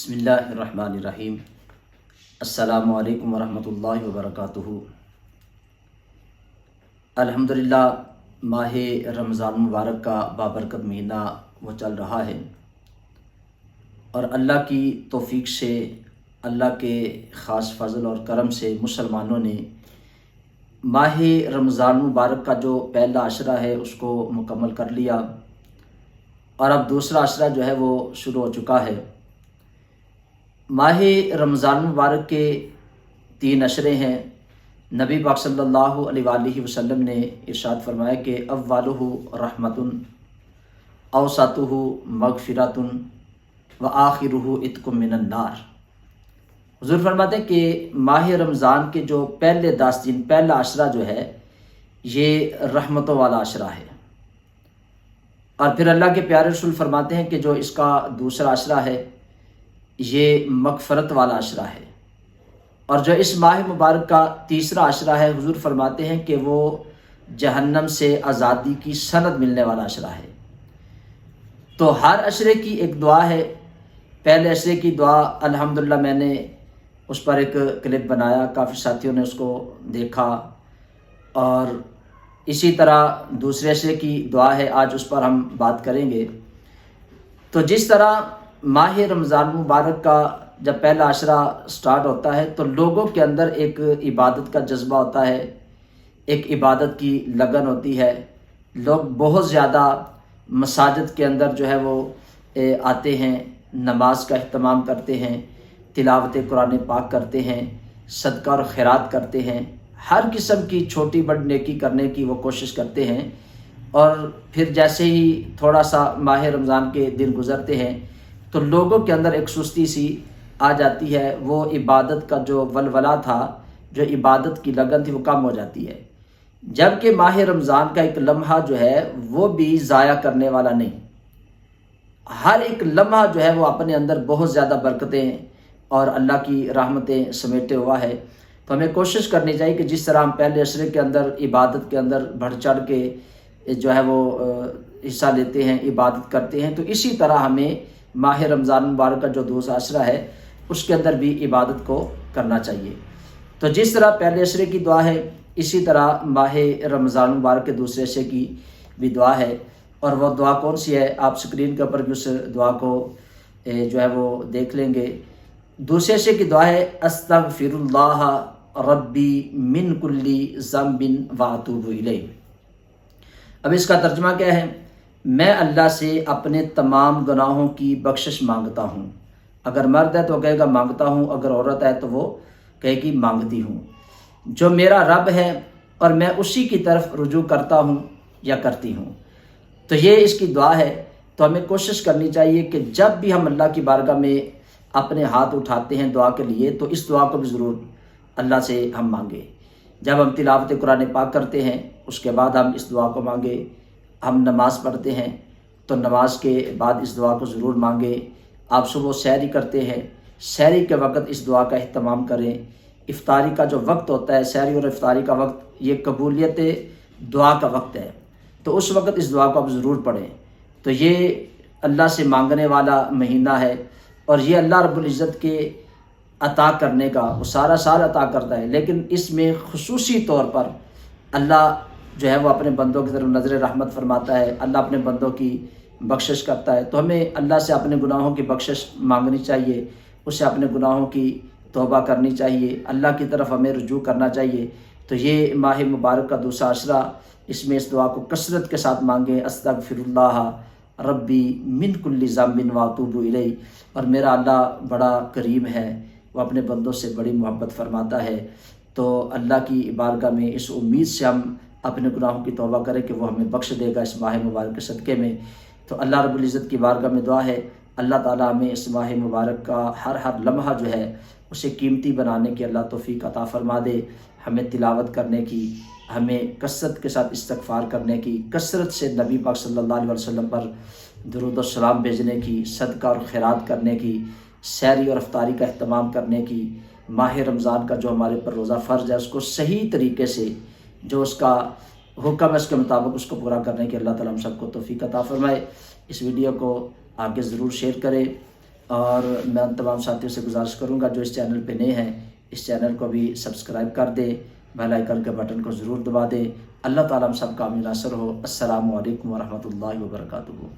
بسم اللہ الرحمن الرحیم۔ السلام علیکم ورحمۃ اللہ وبرکاتہ۔ الحمدللہ ماہ رمضان مبارک کا بابرکت مہینہ وہ چل رہا ہے، اور اللہ کی توفیق سے، اللہ کے خاص فضل اور کرم سے مسلمانوں نے ماہ رمضان مبارک کا جو پہلا عشرہ ہے اس کو مکمل کر لیا، اور اب دوسرا عشرہ جو ہے وہ شروع ہو چکا ہے۔ ماہ رمضان مبارک کے 3 عشرے ہیں۔ نبی پاک صلی اللہ علیہ وآلہ وسلم نے ارشاد فرمایا کہ اولہ رحمۃ، اوسطہ مغفرۃ، وآخرہ عتق من النار۔ حضور فرماتے ہیں کہ ماہ رمضان کے جو پہلے 10 دن، پہلا عشرہ جو ہے یہ رحمتوں والا عشرہ ہے، اور پھر اللہ کے پیارے رسول فرماتے ہیں کہ جو اس کا دوسرا عشرہ ہے یہ مغفرت والا عشرہ ہے، اور جو اس ماہ مبارک کا تیسرا عشرہ ہے حضور فرماتے ہیں کہ وہ جہنم سے آزادی کی سند ملنے والا عشرہ ہے۔ تو ہر عشرے کی ایک دعا ہے۔ پہلے عشرے کی دعا الحمدللہ میں نے اس پر ایک کلپ بنایا، کافی ساتھیوں نے اس کو دیکھا، اور اسی طرح دوسرے عشرے کی دعا ہے، آج اس پر ہم بات کریں گے۔ تو جس طرح ماہ رمضان مبارک کا جب پہلا عشرہ سٹارٹ ہوتا ہے تو لوگوں کے اندر ایک عبادت کا جذبہ ہوتا ہے، ایک عبادت کی لگن ہوتی ہے۔ لوگ بہت زیادہ مساجد کے اندر جو ہے وہ آتے ہیں، نماز کا اہتمام کرتے ہیں، تلاوت قرآن پاک کرتے ہیں، صدقہ اور خیرات کرتے ہیں، ہر قسم کی چھوٹی بڑی نیکی کرنے کی وہ کوشش کرتے ہیں۔ اور پھر جیسے ہی تھوڑا سا ماہ رمضان کے دن گزرتے ہیں تو لوگوں کے اندر ایک سستی سی آ جاتی ہے، وہ عبادت کا جو ولولہ تھا، جو عبادت کی لگن تھی، وہ کم ہو جاتی ہے۔ جبکہ ماہ رمضان کا ایک لمحہ جو ہے وہ بھی ضائع کرنے والا نہیں، ہر ایک لمحہ جو ہے وہ اپنے اندر بہت زیادہ برکتیں اور اللہ کی رحمتیں سمیٹے ہوا ہے۔ تو ہمیں کوشش کرنی چاہیے کہ جس طرح ہم پہلے عشرے کے اندر عبادت کے اندر بڑھ چڑھ کے جو ہے وہ حصہ لیتے ہیں، عبادت کرتے ہیں، تو اسی طرح ہمیں ماہ رمضان مبارک کا جو دوسرا عشرہ ہے اس کے اندر بھی عبادت کو کرنا چاہیے۔ تو جس طرح پہلے عشرے کی دعا ہے، اسی طرح ماہ رمضان مبارک کے دوسرے عشرے کی بھی دعا ہے، اور وہ دعا کون سی ہے آپ سکرین کے اوپر بھی اس دعا کو جو ہے وہ دیکھ لیں گے۔ دوسرے عشرے کی دعا ہے استغفر اللہ ربی من کل ذنب واتوب الیہ۔ اب اس کا ترجمہ کیا ہے؟ میں اللہ سے اپنے تمام گناہوں کی بخشش مانگتا ہوں۔ اگر مرد ہے تو کہے گا مانگتا ہوں، اگر عورت ہے تو وہ کہے گی مانگتی ہوں۔ جو میرا رب ہے اور میں اسی کی طرف رجوع کرتا ہوں یا کرتی ہوں۔ تو یہ اس کی دعا ہے۔ تو ہمیں کوشش کرنی چاہیے کہ جب بھی ہم اللہ کی بارگاہ میں اپنے ہاتھ اٹھاتے ہیں دعا کے لیے تو اس دعا کو بھی ضرور اللہ سے ہم مانگیں۔ جب ہم تلاوت قرآن پاک کرتے ہیں اس کے بعد ہم اس دعا کو مانگیں۔ ہم نماز پڑھتے ہیں تو نماز کے بعد اس دعا کو ضرور مانگیں۔ آپ صبح سحری کرتے ہیں، سحری کے وقت اس دعا کا اہتمام کریں۔ افطاری کا جو وقت ہوتا ہے، سحری اور افطاری کا وقت، یہ قبولیت دعا کا وقت ہے، تو اس وقت اس دعا کو آپ ضرور پڑھیں۔ تو یہ اللہ سے مانگنے والا مہینہ ہے، اور یہ اللہ رب العزت کے عطا کرنے کا، وہ سارا سال عطا کرتا ہے، لیکن اس میں خصوصی طور پر اللہ جو ہے وہ اپنے بندوں کی طرف نظر رحمت فرماتا ہے، اللہ اپنے بندوں کی بخشش کرتا ہے۔ تو ہمیں اللہ سے اپنے گناہوں کی بخشش مانگنی چاہیے، اسے اپنے گناہوں کی توبہ کرنی چاہیے، اللہ کی طرف ہمیں رجوع کرنا چاہیے۔ تو یہ ماہ مبارک کا دوسرا عشرہ، اس میں اس دعا کو کثرت کے ساتھ مانگیں، استغفر اللہ ربی من کل ذنب واتوب الیہ۔ اور میرا اللہ بڑا کریم ہے، وہ اپنے بندوں سے بڑی محبت فرماتا ہے۔ تو اللہ کی بارگاہ میں اس امید سے ہم اپنے گناہوں کی توبہ کریں کہ وہ ہمیں بخش دے گا اس ماہ مبارک کے صدقے میں۔ تو اللہ رب العزت کی بارگاہ میں دعا ہے اللہ تعالیٰ ہمیں اس ماہ مبارک کا ہر لمحہ جو ہے اسے قیمتی بنانے کی اللہ توفیق عطا فرما دے، ہمیں تلاوت کرنے کی، ہمیں کثرت کے ساتھ استغفار کرنے کی، کثرت سے نبی پاک صلی اللہ علیہ وسلم پر درود و سلام بھیجنے کی، صدقہ اور خیرات کرنے کی، سحری اور افطاری کا اہتمام کرنے کی، ماہ رمضان کا جو ہمارے پر روزہ فرض ہے اس کو صحیح طریقے سے، جو اس کا حکم ہے اس کے مطابق اس کو پورا کرنے کی اللہ تعالیٰ ہم سب کو توفیق عطا فرمائے۔ اس ویڈیو کو آگے ضرور شیئر کریں، اور میں ان تمام ساتھیوں سے گزارش کروں گا جو اس چینل پہ نئے ہیں اس چینل کو بھی سبسکرائب کر دے، بیل آئیکن کے بٹن کو ضرور دبا دے۔ اللہ تعالیٰ ہم سب کا حامی ناصر ہو۔ السلام علیکم ورحمۃ اللہ وبرکاتہ۔